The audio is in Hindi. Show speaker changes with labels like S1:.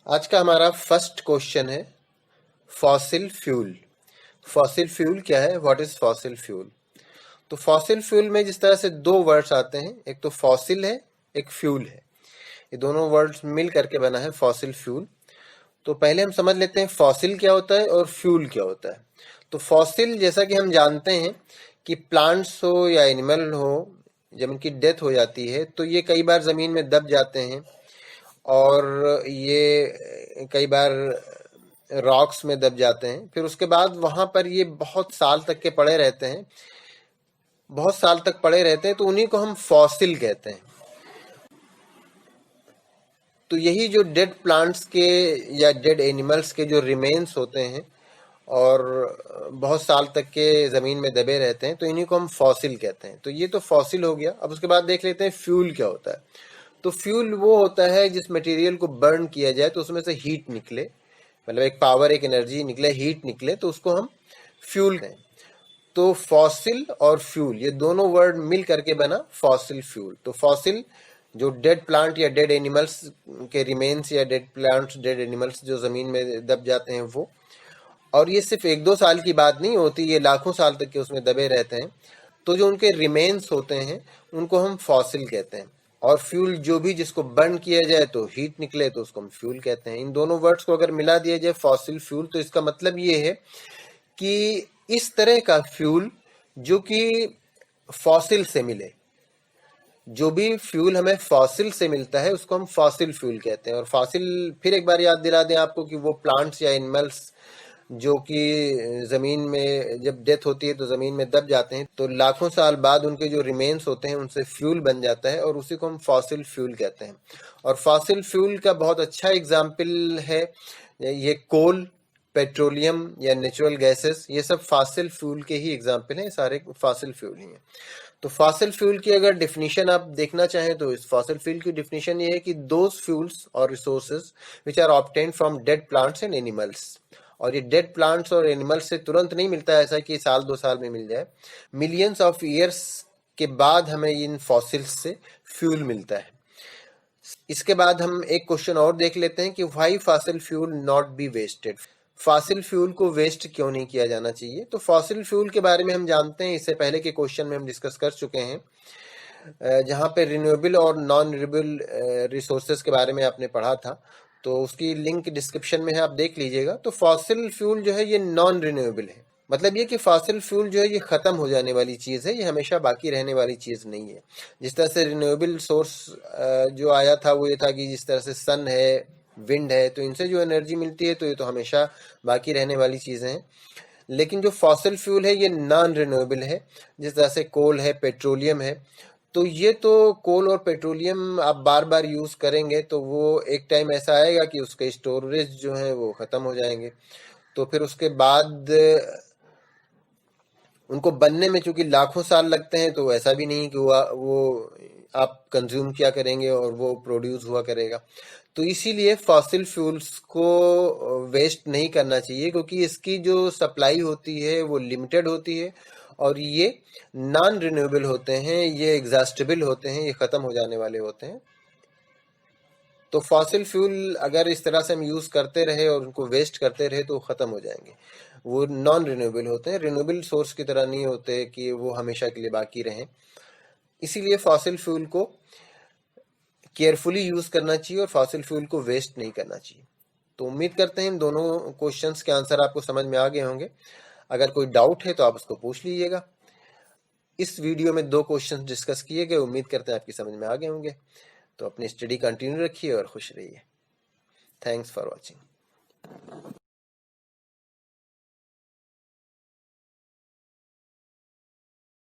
S1: आज का हमारा फर्स्ट क्वेश्चन है फॉसिल फ्यूल। फॉसिल फ्यूल क्या है? What is fossil fuel? तो फॉसिल फ्यूल में जिस तरह से दो वर्ड्स आते हैं, एक तो फॉसिल है, एक फ्यूल है। ये दोनों वर्ड्स मिल करके बना है फॉसिल फ्यूल। तो पहले हम समझ लेते हैं फॉसिल क्या होता है और फ्यूल क्या होता है। तो फॉसिल, जैसा कि हम जानते हैं कि प्लांट्स हो या एनिमल हो, जब उनकी डेथ हो जाती है तो ये कई बार जमीन में दब जाते हैं और ये कई बार रॉक्स में दब जाते हैं। फिर उसके बाद वहां पर ये बहुत साल तक के पड़े रहते हैं, बहुत साल तक पड़े रहते हैं, तो उन्हीं को हम फॉसिल कहते हैं। तो यही जो डेड प्लांट्स के या डेड एनिमल्स के जो रिमेन्स होते हैं और बहुत साल तक के जमीन में दबे रहते हैं, तो इन्हीं को हम फॉसिल कहते हैं। तो ये तो फॉसिल हो गया। अब उसके बाद देख लेते हैं फ्यूल क्या होता है। तो फ्यूल वो होता है जिस मटेरियल को बर्न किया जाए तो उसमें से हीट निकले, मतलब एक पावर, एक एनर्जी निकले, हीट निकले, तो उसको हम फ्यूल कहते हैं। तो फॉसिल और फ्यूल ये दोनों वर्ड मिल करके बना फॉसिल फ्यूल। तो फॉसिल जो डेड प्लांट या डेड एनिमल्स के रिमेन्स या डेड प्लांट्स, डेड एनिमल्स जो जमीन में दब जाते हैं वो। और ये सिर्फ एक दो साल की बात नहीं होती, ये लाखों साल तक के उसमें दबे रहते हैं। तो जो उनके रिमेन्स होते हैं उनको हम फॉसिल कहते हैं। और फ्यूल जो भी जिसको बर्न किया जाए तो हीट निकले तो उसको हम फ्यूल कहते हैं। इन दोनों वर्ड्स को अगर मिला दिया जाए फॉसिल फ्यूल, तो इसका मतलब ये है कि इस तरह का फ्यूल जो कि फॉसिल से मिले, जो भी फ्यूल हमें फॉसिल से मिलता है उसको हम फॉसिल फ्यूल कहते हैं। और फॉसिल, फिर एक बार याद दिला दें आपको, कि वो प्लांट्स या एनिमल्स जो कि जमीन में जब डेथ होती है तो जमीन में दब जाते हैं, तो लाखों साल बाद उनके जो रिमेन्स होते हैं उनसे फ्यूल बन जाता है और उसी को हम फॉसिल फ्यूल कहते हैं। और फॉसिल फ्यूल का बहुत अच्छा एग्जाम्पल है ये कोल, पेट्रोलियम या नेचुरल गैसेस, ये सब फॉसिल फ्यूल के ही एग्जाम्पल हैं, सारे फॉसिल फ्यूल ही हैं। तो फॉसिल फ्यूल की अगर डिफिनीशन आप देखना चाहें तो इस फॉसिल फ्यूल की डिफिनीशन ये है कि दोज फ्यूल्स और resources which are obtained from dead plants and animals. और ये डेड प्लांट्स और एनिमल्स से तुरंत नहीं मिलता है, ऐसा कि साल दो साल में मिल जाए। मिलियंस ऑफ ईयर्स के बाद हमें इन फॉसिल्स से फ्यूल मिलता है। इसके बाद हम एक क्वेश्चन और देख लेते हैं कि why fossil fuel not be wasted. Fossil fuel को वेस्ट क्यों नहीं किया जाना चाहिए? तो फॉसिल फ्यूल के बारे में हम जानते हैं, इससे पहले के क्वेश्चन में हम डिस्कस कर चुके हैं, जहां पे रिन्यूएबल और नॉन रिन्यूएबल रिसोर्सेज के बारे में आपने पढ़ा था। तो उसकी लिंक डिस्क्रिप्शन में है, आप देख लीजिएगा। तो फॉसिल फ्यूल जो है ये नॉन रिन्यूएबल है, मतलब ये कि फॉसिल फ्यूल जो है ये खत्म हो जाने वाली चीज है, ये हमेशा बाकी रहने वाली चीज नहीं है। जिस तरह से रिन्यूएबल सोर्स जो आया था वो ये था कि जिस तरह से सन है, विंड है, तो इनसे जो एनर्जी मिलती है तो ये तो हमेशा बाकी रहने वाली चीजें हैं। लेकिन जो फॉसिल फ्यूल है ये नॉन रिन्यूएबल है, जिस तरह से कोल है, पेट्रोलियम है। तो ये तो कोल और पेट्रोलियम आप बार बार यूज करेंगे तो वो एक टाइम ऐसा आएगा कि उसके स्टोरेज जो है वो खत्म हो जाएंगे। तो फिर उसके बाद उनको बनने में चूंकि लाखों साल लगते हैं, तो ऐसा भी नहीं कि वो आप कंज्यूम किया करेंगे और वो प्रोड्यूस हुआ करेगा। तो इसीलिए फॉसिल फ्यूल्स को वेस्ट नहीं करना चाहिए, क्योंकि इसकी जो सप्लाई होती है वो लिमिटेड होती है और ये नॉन रिन्यूएबल होते हैं, ये एग्जॉस्टेबल होते हैं, ये खत्म हो जाने वाले होते हैं। तो फॉसिल फ्यूल अगर इस तरह से हम यूज करते रहे और उनको वेस्ट करते रहे तो खत्म हो जाएंगे। वो नॉन रिन्यूएबल होते हैं, रिन्यूएबल सोर्स की तरह नहीं होते कि वो हमेशा के लिए बाकी रहें। इसीलिए फॉसिल फ्यूल को केयरफुली यूज करना चाहिए और फॉसिल फ्यूल को वेस्ट नहीं करना चाहिए। तो उम्मीद करते हैं इन दोनों क्वेश्चंस के आंसर आपको समझ में आ गए होंगे। अगर कोई डाउट है तो आप उसको पूछ लीजिएगा। इस वीडियो में दो क्वेश्चंस डिस्कस किए गए, उम्मीद करते हैं आपकी समझ में आ गए होंगे। तो अपनी स्टडी कंटिन्यू रखिए और खुश रहिए। Thanks for watching.